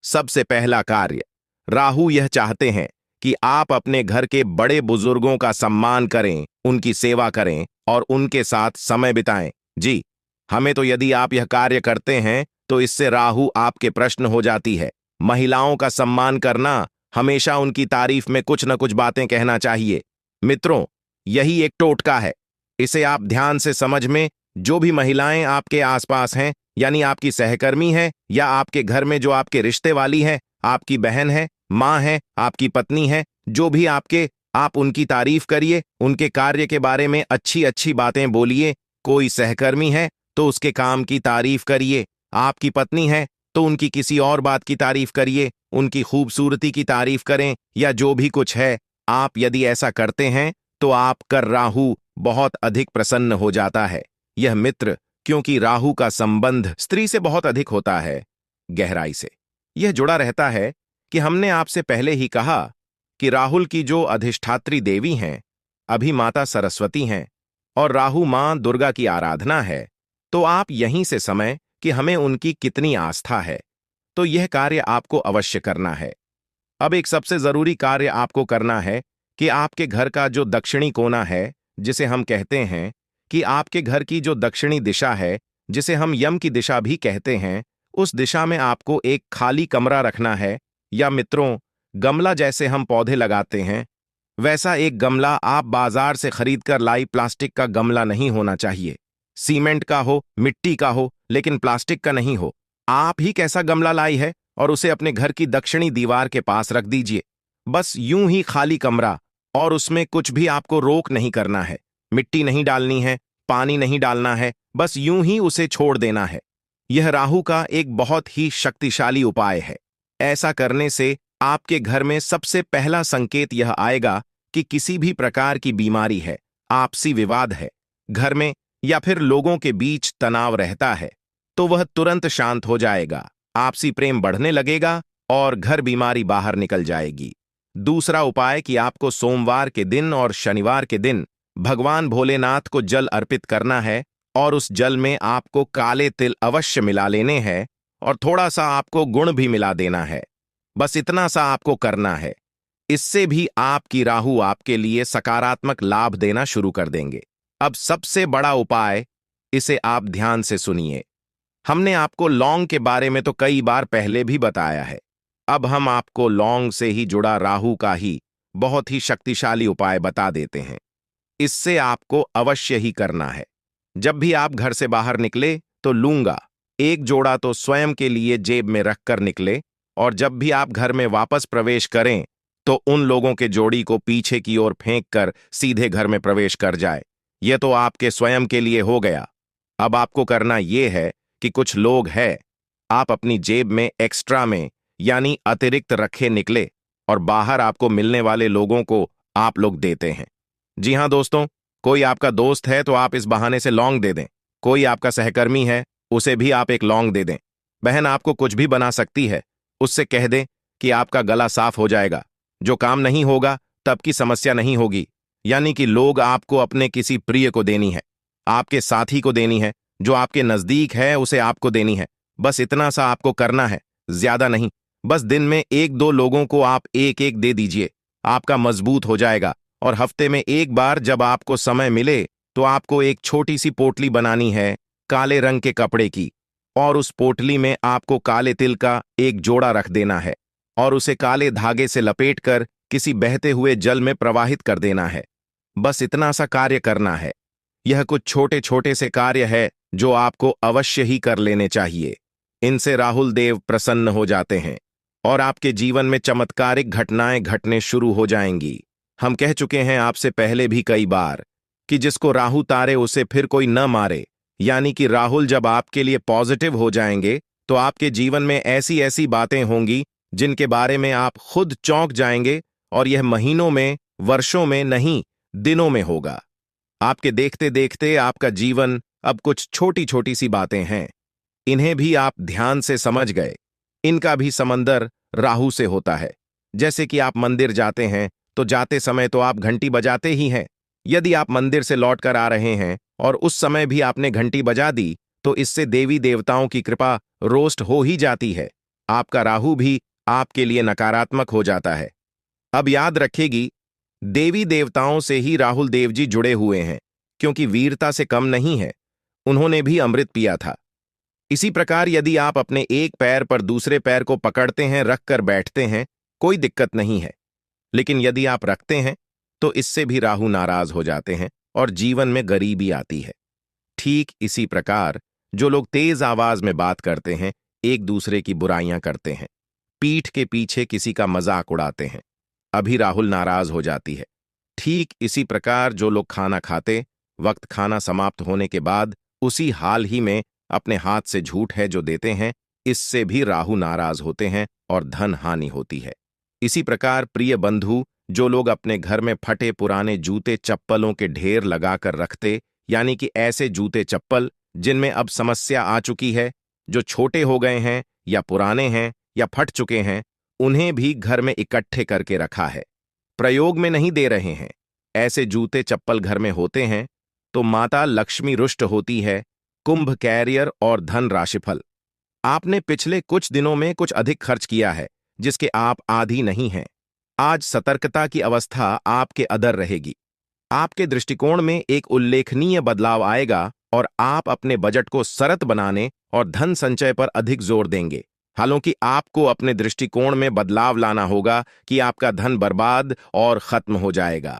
सबसे पहला कार्य, राहु यह चाहते हैं कि आप अपने घर के बड़े बुजुर्गों का सम्मान करें, उनकी सेवा करें और उनके साथ समय बिताएं। जी, हमें तो यदि आप यह कार्य करते हैं तो इससे राहु आपके प्रश्न हो जाती है। महिलाओं का सम्मान करना, हमेशा उनकी तारीफ में कुछ न कुछ बातें कहना चाहिए। मित्रों, यही एक टोटका है। इसे आप ध्यान से समझ में, जो भी महिलाएं आपके आसपास हैं, यानी आपकी सहकर्मी है या आपके घर में जो आपके रिश्ते वाली है, आपकी बहन है, माँ है, आपकी पत्नी है, जो भी आप उनकी तारीफ करिए, उनके कार्य के बारे में अच्छी अच्छी बातें बोलिए। कोई सहकर्मी है तो उसके काम की तारीफ करिए, आपकी पत्नी है तो उनकी किसी और बात की तारीफ करिए, उनकी खूबसूरती की तारीफ करें या जो भी कुछ है। आप यदि ऐसा करते हैं तो आपका राहु बहुत अधिक प्रसन्न हो जाता है। यह मित्र, क्योंकि राहु का संबंध स्त्री से बहुत अधिक होता है, गहराई से यह जुड़ा रहता है कि हमने आपसे पहले ही कहा कि राहुल की जो अधिष्ठात्री देवी हैं, अभी माता सरस्वती हैं और राहु मां दुर्गा की आराधना है। तो आप यहीं से समय कि हमें उनकी कितनी आस्था है, तो यह कार्य आपको अवश्य करना है। अब एक सबसे जरूरी कार्य आपको करना है कि आपके घर का जो दक्षिणी कोना है, जिसे हम कहते हैं कि आपके घर की जो दक्षिणी दिशा है, जिसे हम यम की दिशा भी कहते हैं, उस दिशा में आपको एक खाली कमरा रखना है। या मित्रों, गमला जैसे हम पौधे लगाते हैं, वैसा एक गमला आप बाजार से खरीद कर लाई प्लास्टिक का गमला नहीं होना चाहिए। सीमेंट का हो, मिट्टी का हो, लेकिन प्लास्टिक का नहीं हो। आप ही कैसा गमला लाई है और उसे अपने घर की दक्षिणी दीवार के पास रख दीजिए। बस यूं ही खाली कमरा, और उसमें कुछ भी आपको रोक नहीं करना है। मिट्टी नहीं डालनी है, पानी नहीं डालना है, बस यूं ही उसे छोड़ देना है। यह राहु का एक बहुत ही शक्तिशाली उपाय है। ऐसा करने से आपके घर में सबसे पहला संकेत यह आएगा कि किसी भी प्रकार की बीमारी है, आपसी विवाद है घर में, या फिर लोगों के बीच तनाव रहता है, तो वह तुरंत शांत हो जाएगा, आपसी प्रेम बढ़ने लगेगा और घर बीमारी बाहर निकल जाएगी। दूसरा उपाय कि आपको सोमवार के दिन और शनिवार के दिन भगवान भोलेनाथ को जल अर्पित करना है और उस जल में आपको काले तिल अवश्य मिला लेने हैं और थोड़ा सा आपको गुड़ भी मिला देना है। बस इतना सा आपको करना है। इससे भी आपकी राहु आपके लिए सकारात्मक लाभ देना शुरू कर देंगे। अब सबसे बड़ा उपाय, इसे आप ध्यान से सुनिए। हमने आपको लौंग के बारे में तो कई बार पहले भी बताया है। अब हम आपको लौंग से ही जुड़ा राहु का ही बहुत ही शक्तिशाली उपाय बता देते हैं। इससे आपको अवश्य ही करना है। जब भी आप घर से बाहर निकले तो लूंगा एक जोड़ा तो स्वयं के लिए जेब में रखकर निकले, और जब भी आप घर में वापस प्रवेश करें तो उन लोगों के जोड़ी को पीछे की ओर फेंक कर सीधे घर में प्रवेश कर जाए। यह तो आपके स्वयं के लिए हो गया। अब आपको करना यह है कि कुछ लोग हैं, आप अपनी जेब में एक्स्ट्रा में यानी अतिरिक्त रखे निकले और बाहर आपको मिलने वाले लोगों को आप लोग देते हैं। जी हां दोस्तों, कोई आपका दोस्त है तो आप इस बहाने से लौंग दे दें। कोई आपका सहकर्मी है, उसे भी आप एक लौंग दे दें। बहन आपको कुछ भी बना सकती है, उससे कह दें कि आपका गला साफ हो जाएगा। जो काम नहीं होगा तब की समस्या नहीं होगी। यानी कि लोग आपको अपने किसी प्रिय को देनी है, आपके साथी को देनी है, जो आपके नजदीक है उसे आपको देनी है। बस इतना सा आपको करना है, ज्यादा नहीं। बस दिन में एक दो लोगों को आप एक एक दे दीजिए, आपका मजबूत हो जाएगा। और हफ्ते में एक बार जब आपको समय मिले तो आपको एक छोटी सी पोटली बनानी है काले रंग के कपड़े की, और उस पोटली में आपको काले तिल का एक जोड़ा रख देना है और उसे काले धागे से लपेटकर किसी बहते हुए जल में प्रवाहित कर देना है। बस इतना सा कार्य करना है। यह कुछ छोटे छोटे से कार्य है जो आपको अवश्य ही कर लेने चाहिए। इनसे राहुल देव प्रसन्न हो जाते हैं और आपके जीवन में चमत्कारिक घटनाएं घटने शुरू हो जाएंगी। हम कह चुके हैं आपसे पहले भी कई बार कि जिसको राहु तारे उसे फिर कोई न मारे। यानी कि राहुल जब आपके लिए पॉजिटिव हो जाएंगे तो आपके जीवन में ऐसी ऐसी बातें होंगी जिनके बारे में आप खुद चौंक जाएंगे, और यह महीनों में, वर्षों में नहीं, दिनों में होगा। आपके देखते देखते आपका जीवन अब कुछ छोटी छोटी सी बातें हैं, इन्हें भी आप ध्यान से समझ गए। इनका भी समंदर राहु से होता है। जैसे कि आप मंदिर जाते हैं तो जाते समय तो आप घंटी बजाते ही हैं। यदि आप मंदिर से लौट कर आ रहे हैं और उस समय भी आपने घंटी बजा दी तो इससे देवी देवताओं की कृपा रोस्ट हो ही जाती है। आपका राहु भी आपके लिए नकारात्मक हो जाता है। अब याद रखेगी, देवी देवताओं से ही राहुल देव जी जुड़े हुए हैं, क्योंकि वीरता से कम नहीं है, उन्होंने भी अमृत पिया था। इसी प्रकार यदि आप अपने एक पैर पर दूसरे पैर को पकड़ते हैं, रख कर बैठते हैं, कोई दिक्कत नहीं है। लेकिन यदि आप रखते हैं तो इससे भी राहु नाराज हो जाते हैं और जीवन में गरीबी आती है। ठीक इसी प्रकार जो लोग तेज आवाज में बात करते हैं, एक दूसरे की बुराइयां करते हैं, पीठ के पीछे किसी का मजाक उड़ाते हैं, अभी राहुल नाराज हो जाती है। ठीक इसी प्रकार जो लोग खाना खाते वक्त खाना समाप्त होने के बाद उसी हाल ही में अपने हाथ से झूठ है जो देते हैं, इससे भी राहु नाराज होते हैं और धन हानि होती है। इसी प्रकार प्रिय बंधु, जो लोग अपने घर में फटे पुराने जूते चप्पलों के ढेर लगाकर रखते, यानी कि ऐसे जूते चप्पल जिनमें अब समस्या आ चुकी है, जो छोटे हो गए हैं या पुराने हैं या फट चुके हैं, उन्हें भी घर में इकट्ठे करके रखा है, प्रयोग में नहीं दे रहे हैं। ऐसे जूते चप्पल घर में होते हैं तो माता लक्ष्मी रुष्ट होती है, कुंभ कैरियर और धन राशिफल। आपने पिछले कुछ दिनों में कुछ अधिक खर्च किया है जिसके आप आदी नहीं हैं। आज सतर्कता की अवस्था आपके अदर रहेगी। आपके दृष्टिकोण में एक उल्लेखनीय बदलाव आएगा और आप अपने बजट को सरत बनाने और धन संचय पर अधिक जोर देंगे। हालांकि आपको अपने दृष्टिकोण में बदलाव लाना होगा कि आपका धन बर्बाद और खत्म हो जाएगा।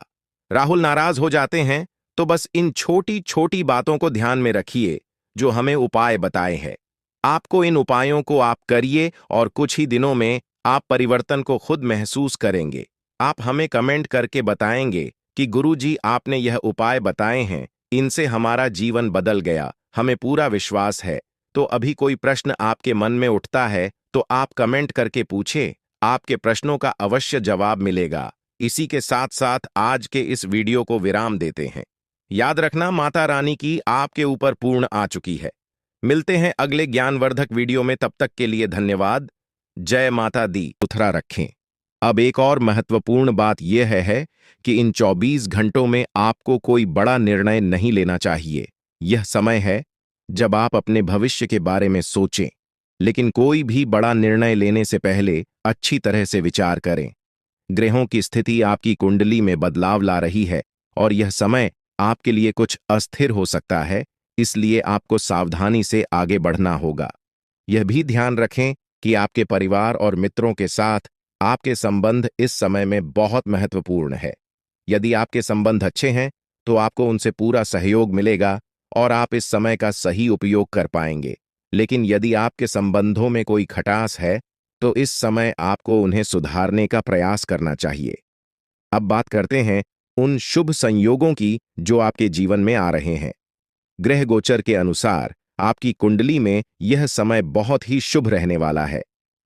राहुल नाराज हो जाते हैं तो बस इन छोटी छोटी बातों को ध्यान में रखिए जो हमें उपाय बताए हैं। आपको इन उपायों को आप करिए और कुछ ही दिनों में आप परिवर्तन को खुद महसूस करेंगे। आप हमें कमेंट करके बताएंगे कि गुरुजी आपने यह उपाय बताए हैं, इनसे हमारा जीवन बदल गया, हमें पूरा विश्वास है। तो अभी कोई प्रश्न आपके मन में उठता है तो आप कमेंट करके पूछें, आपके प्रश्नों का अवश्य जवाब मिलेगा। इसी के साथ साथ आज के इस वीडियो को विराम देते हैं। याद रखना, माता रानी की आपके ऊपर पूर्ण आ चुकी है। मिलते हैं अगले ज्ञानवर्धक वीडियो में, तब तक के लिए धन्यवाद। जय माता दी। सुथरा रखें। अब एक और महत्वपूर्ण बात यह है कि इन 24 घंटों में आपको कोई बड़ा निर्णय नहीं लेना चाहिए। यह समय है जब आप अपने भविष्य के बारे में सोचें, लेकिन कोई भी बड़ा निर्णय लेने से पहले अच्छी तरह से विचार करें। ग्रहों की स्थिति आपकी कुंडली में बदलाव ला रही है और यह समय आपके लिए कुछ अस्थिर हो सकता है, इसलिए आपको सावधानी से आगे बढ़ना होगा। यह भी ध्यान रखें कि आपके परिवार और मित्रों के साथ आपके संबंध इस समय में बहुत महत्वपूर्ण है। यदि आपके संबंध अच्छे हैं तो आपको उनसे पूरा सहयोग मिलेगा और आप इस समय का सही उपयोग कर पाएंगे। लेकिन यदि आपके संबंधों में कोई खटास है तो इस समय आपको उन्हें सुधारने का प्रयास करना चाहिए। अब बात करते हैं उन शुभ संयोगों की जो आपके जीवन में आ रहे हैं। ग्रह गोचर के अनुसार आपकी कुंडली में यह समय बहुत ही शुभ रहने वाला है।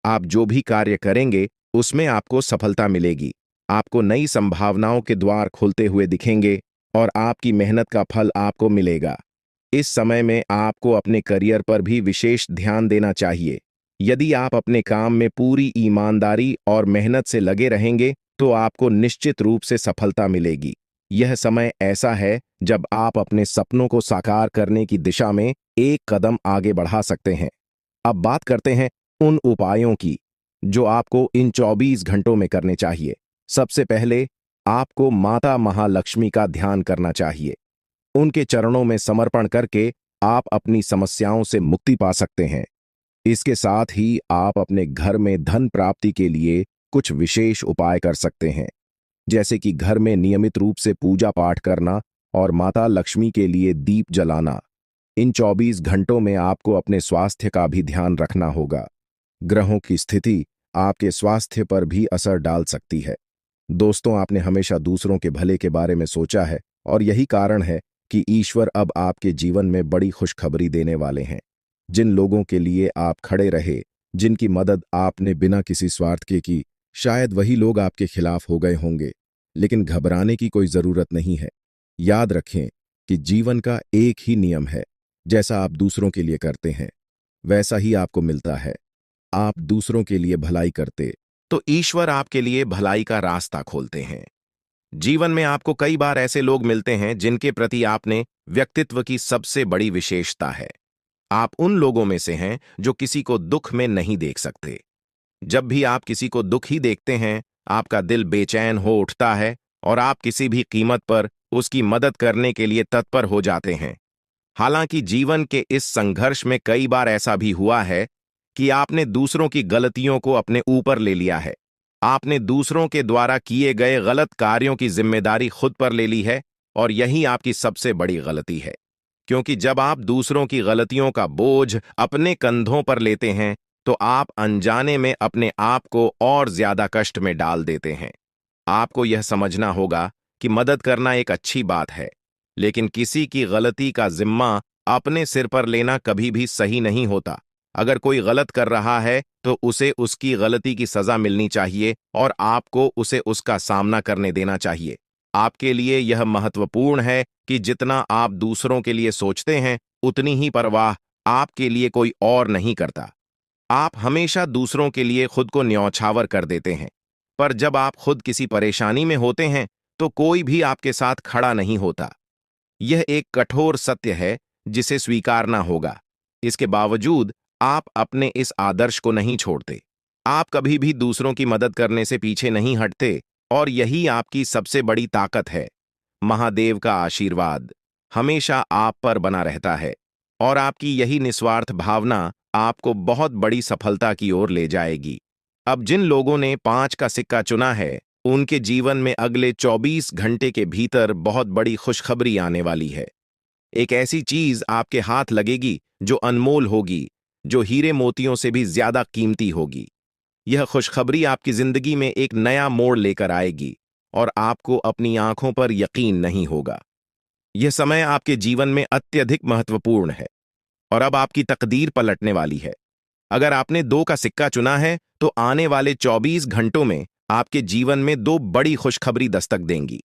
आप जो भी कार्य करेंगे उसमें आपको सफलता मिलेगी। आपको नई संभावनाओं के द्वार खुलते हुए दिखेंगे और आपकी मेहनत का फल आपको मिलेगा। इस समय में आपको अपने करियर पर भी विशेष ध्यान देना चाहिए। यदि आप अपने काम में पूरी ईमानदारी और मेहनत से लगे रहेंगे तो आपको निश्चित रूप से सफलता मिलेगी। यह समय ऐसा है जब आप अपने सपनों को साकार करने की दिशा में एक कदम आगे बढ़ा सकते हैं। अब बात करते हैं उन उपायों की जो आपको इन 24 घंटों में करने चाहिए। सबसे पहले आपको माता महालक्ष्मी का ध्यान करना चाहिए। उनके चरणों में समर्पण करके आप अपनी समस्याओं से मुक्ति पा सकते हैं। इसके साथ ही आप अपने घर में धन प्राप्ति के लिए कुछ विशेष उपाय कर सकते हैं, जैसे कि घर में नियमित रूप से पूजा पाठ करना और माता लक्ष्मी के लिए दीप जलाना। इन 24 घंटों में आपको अपने स्वास्थ्य का भी ध्यान रखना होगा। ग्रहों की स्थिति आपके स्वास्थ्य पर भी असर डाल सकती है। दोस्तों, आपने हमेशा दूसरों के भले के बारे में सोचा है और यही कारण है कि ईश्वर अब आपके जीवन में बड़ी खुशखबरी देने वाले हैं। जिन लोगों के लिए आप खड़े रहे, जिनकी मदद आपने बिना किसी स्वार्थ के की, शायद वही लोग आपके खिलाफ हो गए होंगे, लेकिन घबराने की कोई जरूरत नहीं है। याद रखें कि जीवन का एक ही नियम है, जैसा आप दूसरों के लिए करते हैं वैसा ही आपको मिलता है। आप दूसरों के लिए भलाई करते तो ईश्वर आपके लिए भलाई का रास्ता खोलते हैं। जीवन में आपको कई बार ऐसे लोग मिलते हैं जिनके प्रति आपने व्यक्तित्व की सबसे बड़ी विशेषता है। आप उन लोगों में से हैं जो किसी को दुख में नहीं देख सकते। जब भी आप किसी को दुखी देखते हैं, आपका दिल बेचैन हो उठता है और आप किसी भी कीमत पर उसकी मदद करने के लिए तत्पर हो जाते हैं। हालांकि जीवन के इस संघर्ष में कई बार ऐसा भी हुआ है कि आपने दूसरों की गलतियों को अपने ऊपर ले लिया है। आपने दूसरों के द्वारा किए गए गलत कार्यों की जिम्मेदारी खुद पर ले ली है, और यही आपकी सबसे बड़ी गलती है। क्योंकि जब आप दूसरों की गलतियों का बोझ अपने कंधों पर लेते हैं, तो आप अनजाने में अपने आप को और ज्यादा कष्ट में डाल देते हैं। आपको यह समझना होगा कि मदद करना एक अच्छी बात है, लेकिन किसी की गलती का जिम्मा अपने सिर पर लेना कभी भी सही नहीं होता। अगर कोई गलत कर रहा है तो उसे उसकी गलती की सजा मिलनी चाहिए और आपको उसे उसका सामना करने देना चाहिए। आपके लिए यह महत्वपूर्ण है कि जितना आप दूसरों के लिए सोचते हैं, उतनी ही परवाह आपके लिए कोई और नहीं करता। आप हमेशा दूसरों के लिए खुद को न्यौछावर कर देते हैं, पर जब आप खुद किसी परेशानी में होते हैं तो कोई भी आपके साथ खड़ा नहीं होता। यह एक कठोर सत्य है जिसे स्वीकारना होगा। इसके बावजूद आप अपने इस आदर्श को नहीं छोड़ते। आप कभी भी दूसरों की मदद करने से पीछे नहीं हटते, और यही आपकी सबसे बड़ी ताकत है। महादेव का आशीर्वाद हमेशा आप पर बना रहता है, और आपकी यही निस्वार्थ भावना आपको बहुत बड़ी सफलता की ओर ले जाएगी। अब जिन लोगों ने 5 का सिक्का चुना है, उनके जीवन में अगले 24 घंटे के भीतर बहुत बड़ी खुशखबरी आने वाली है। एक ऐसी चीज आपके हाथ लगेगी जो अनमोल होगी, जो हीरे मोतियों से भी ज्यादा कीमती होगी। यह खुशखबरी आपकी जिंदगी में एक नया मोड़ लेकर आएगी, और आपको अपनी आंखों पर यकीन नहीं होगा। यह समय आपके जीवन में अत्यधिक महत्वपूर्ण है, और अब आपकी तकदीर पलटने वाली है। अगर आपने 2 का सिक्का चुना है, तो आने वाले 24 घंटों में आपके जीवन में 2 बड़ी खुशखबरी दस्तक देंगी।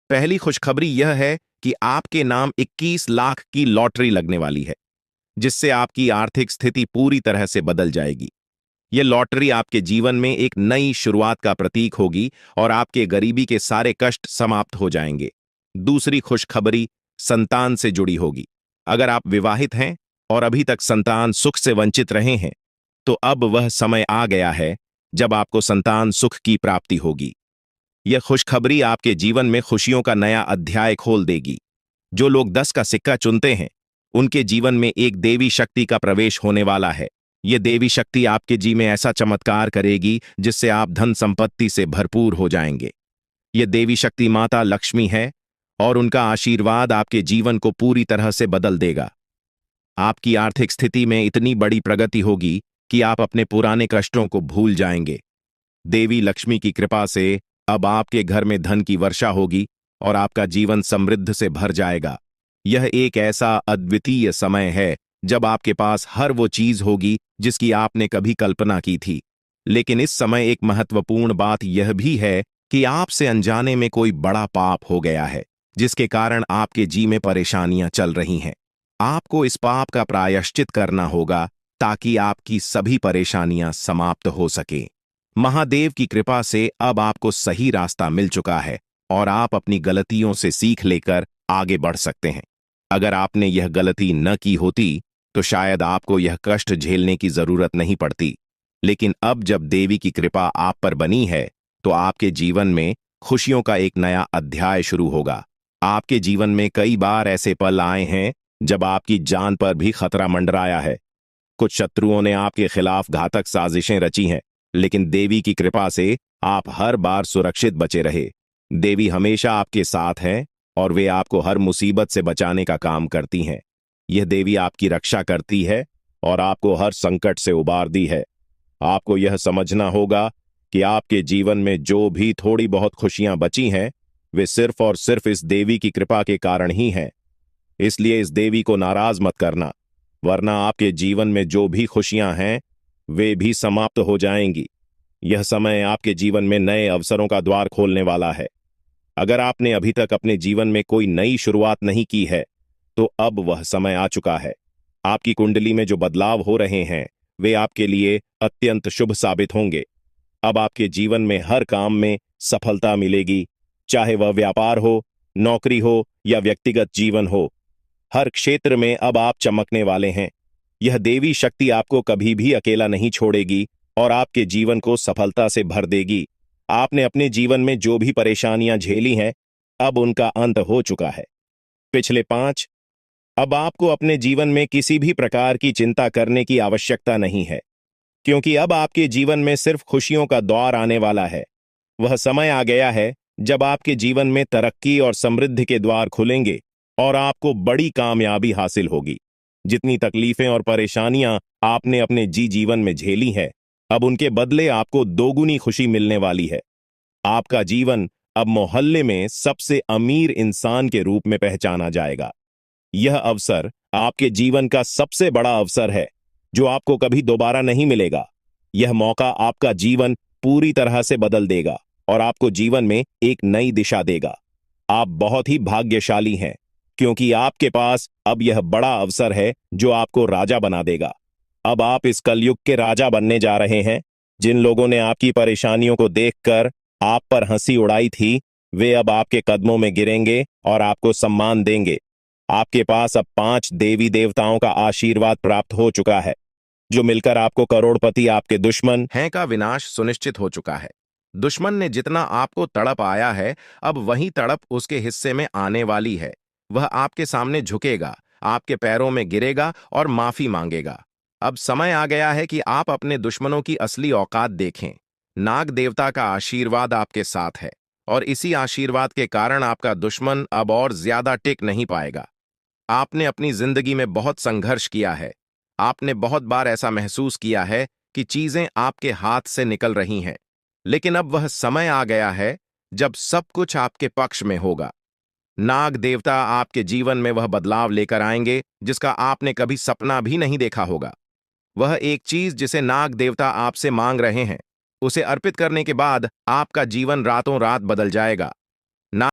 पहली खुशखबरी यह है कि आपके नाम 21 लाख की लॉटरी लगने वाली है, जिससे आपकी आर्थिक स्थिति पूरी तरह से बदल जाएगी। यह लॉटरी आपके जीवन में एक नई शुरुआत का प्रतीक होगी, और आपके गरीबी के सारे कष्ट समाप्त हो जाएंगे। दूसरी खुशखबरी संतान से जुड़ी होगी। अगर आप विवाहित हैं और अभी तक संतान सुख से वंचित रहे हैं, तो अब वह समय आ गया है जब आपको संतान सुख की प्राप्ति होगी। यह खुशखबरी आपके जीवन में खुशियों का नया अध्याय खोल देगी। जो लोग 10 का सिक्का चुनते हैं, उनके जीवन में एक देवी शक्ति का प्रवेश होने वाला है। यह देवी शक्ति आपके जी में ऐसा चमत्कार करेगी जिससे आप धन संपत्ति से भरपूर हो जाएंगे। यह देवी शक्ति माता लक्ष्मी है, और उनका आशीर्वाद आपके जीवन को पूरी तरह से बदल देगा। आपकी आर्थिक स्थिति में इतनी बड़ी प्रगति होगी कि आप अपने पुराने कष्टों को भूल जाएंगे। देवी लक्ष्मी की कृपा से अब आपके घर में धन की वर्षा होगी, और आपका जीवन समृद्ध से भर जाएगा। यह एक ऐसा अद्वितीय समय है जब आपके पास हर वो चीज होगी जिसकी आपने कभी कल्पना की थी। लेकिन इस समय एक महत्वपूर्ण बात यह भी है कि आपसे अनजाने में कोई बड़ा पाप हो गया है, जिसके कारण आपके जी में परेशानियां चल रही हैं। आपको इस पाप का प्रायश्चित करना होगा, ताकि आपकी सभी परेशानियां समाप्त हो सके। महादेव की कृपा से अब आपको सही रास्ता मिल चुका है, और आप अपनी गलतियों से सीख लेकर आगे बढ़ सकते हैं। अगर आपने यह गलती न की होती, तो शायद आपको यह कष्ट झेलने की जरूरत नहीं पड़ती। लेकिन अब जब देवी की कृपा आप पर बनी है, तो आपके जीवन में खुशियों का एक नया अध्याय शुरू होगा। आपके जीवन में कई बार ऐसे पल आए हैं जब आपकी जान पर भी खतरा मंडराया है। कुछ शत्रुओं ने आपके खिलाफ घातक साजिशें रची हैं, लेकिन देवी की कृपा से आप हर बार सुरक्षित बचे रहे। देवी हमेशा आपके साथ है, और वे आपको हर मुसीबत से बचाने का काम करती हैं। यह देवी आपकी रक्षा करती है और आपको हर संकट से उबारती है। आपको यह समझना होगा कि आपके जीवन में जो भी थोड़ी बहुत खुशियां बची हैं, वे सिर्फ और सिर्फ इस देवी की कृपा के कारण ही हैं। इसलिए इस देवी को नाराज मत करना, वरना आपके जीवन में जो भी खुशियां हैं, वे भी समाप्त हो जाएंगी। यह समय आपके जीवन में नए अवसरों का द्वार खोलने वाला है। अगर आपने अभी तक अपने जीवन में कोई नई शुरुआत नहीं की है, तो अब वह समय आ चुका है। आपकी कुंडली में जो बदलाव हो रहे हैं, वे आपके लिए अत्यंत शुभ साबित होंगे। अब आपके जीवन में हर काम में सफलता मिलेगी, चाहे वह व्यापार हो, नौकरी हो या व्यक्तिगत जीवन हो। हर क्षेत्र में अब आप चमकने वाले हैं। यह देवी शक्ति आपको कभी भी अकेला नहीं छोड़ेगी और आपके जीवन को सफलता से भर देगी। आपने अपने जीवन में जो भी परेशानियां झेली हैं, अब उनका अंत हो चुका है। पिछले 5, अब आपको अपने जीवन में किसी भी प्रकार की चिंता करने की आवश्यकता नहीं है, क्योंकि अब आपके जीवन में सिर्फ खुशियों का दौर आने वाला है। वह समय आ गया है जब आपके जीवन में तरक्की और समृद्धि के द्वार खुलेंगे और आपको बड़ी कामयाबी हासिल होगी। जितनी तकलीफें और परेशानियां आपने अपने जीवन में झेली हैं, अब उनके बदले आपको दोगुनी खुशी मिलने वाली है। आपका जीवन अब मोहल्ले में सबसे अमीर इंसान के रूप में पहचाना जाएगा। यह अवसर आपके जीवन का सबसे बड़ा अवसर है, जो आपको कभी दोबारा नहीं मिलेगा। यह मौका आपका जीवन पूरी तरह से बदल देगा और आपको जीवन में एक नई दिशा देगा। आप बहुत ही भाग्यशाली हैं, क्योंकि आपके पास अब यह बड़ा अवसर है जो आपको राजा बना देगा। अब आप इस कलयुग के राजा बनने जा रहे हैं। जिन लोगों ने आपकी परेशानियों को देखकर आप पर हंसी उड़ाई थी, वे अब आपके कदमों में गिरेंगे और आपको सम्मान देंगे। आपके पास अब 5 देवी देवताओं का आशीर्वाद प्राप्त हो चुका है, जो मिलकर आपको करोड़पति आपके दुश्मन हैं का विनाश सुनिश्चित हो चुका है। दुश्मन ने जितना आपको तड़प आया है, अब वही तड़प उसके हिस्से में आने वाली है। वह आपके सामने झुकेगा, आपके पैरों में गिरेगा और माफी मांगेगा। अब समय आ गया है कि आप अपने दुश्मनों की असली औकात देखें। नाग देवता का आशीर्वाद आपके साथ है, और इसी आशीर्वाद के कारण आपका दुश्मन अब और ज्यादा टिक नहीं पाएगा। आपने अपनी जिंदगी में बहुत संघर्ष किया है। आपने बहुत बार ऐसा महसूस किया है कि चीजें आपके हाथ से निकल रही हैं, लेकिन अब वह समय आ गया है जब सब कुछ आपके पक्ष में होगा। नाग देवता आपके जीवन में वह बदलाव लेकर आएंगे जिसका आपने कभी सपना भी नहीं देखा होगा। वह एक चीज जिसे नाग देवता आपसे मांग रहे हैं, उसे अर्पित करने के बाद आपका जीवन रातों रात बदल जाएगा।